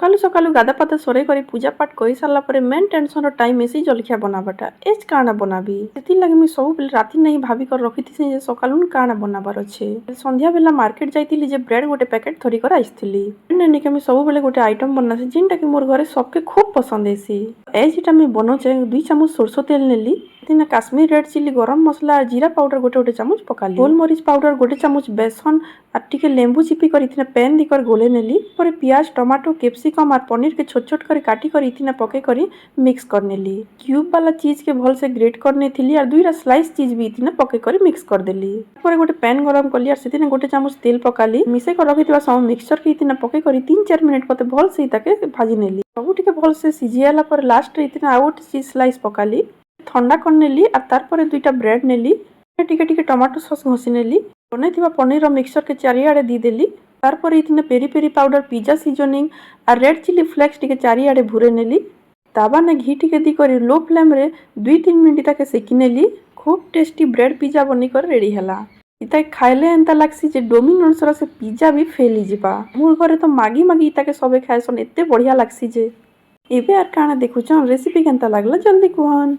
सकालू सकालू गाधा पाता सरे कर पूजा पाठ कर सारा पर मेन टेंशन टाइम एसी जलखिया बनाबाटा एज काना बनाबी से लगे मुझे सब बेले राति नहीं भाभी कर रखी थी सकालू काना बनाबार अच्छे संध्या बेला मार्केट जाइली जे ब्रेड गोटे पैकेट धरी कर आईली मुझे सब बेले गोटे आइटम बना जिनटा कि मोर घरे सबके खूब पसंद है एजटा मुझे बनाचे 2 चामच सोरष तेल नेली काश्मीर रेड चिली गरम मसला और जीरा पाउडर गोटे गोटे चामच पकाली गोलमरीच पाउडर गोटे चामच बेसन और टिके लेंबू चिपी कर पैन दिकर गोले नेली पर प्याज टमाटो कैप्सिकम और पनीर के छोट छोट कर काटी कर पके कर मिक्स कर नेली क्यूब वाला चीज के भल से ग्रेट करने थी और 2टा स्लाइस चीज भी पके कर मिक्स कर देली पर गोटे पैन गरम कली और से गोटे चामच तेल पकाली मिसे कर रखी सब मिक्सचर के पके कर 3-4 मिनट मत भल से भाजी नेली सब टिके भल से सीझीला पर लास्ट आउ गोटे चीज स्लाइस पकाली ठंडा कर नेली और तार 2टा ब्रेड नेली टिके टिके टमाटो सॉस घसी नेली बनई पनीर मिक्सचर के चारिआडे दीदेली तार peri peri powder pizza seasoning और रेड चिली फ्लेक्स टिके चारिआडे भूरे नेली तावा ने घी टिके दी कर लो फ्लेम रे 2-3 मिनट तक सेकी नेली खूब टेस्टी ब्रेड पिज्जा बनी कर रेडी हैला इता खाइले एंता लागसी जे डोमिनोज रो से पिज्जा भी फेल ही जिबा मोर घरे तो मागी मागी इता के सबे खायसन एते बढ़िया लागसी जे एबे आर काना देखुछन रेसिपी केनता लागला जल्दी कहन।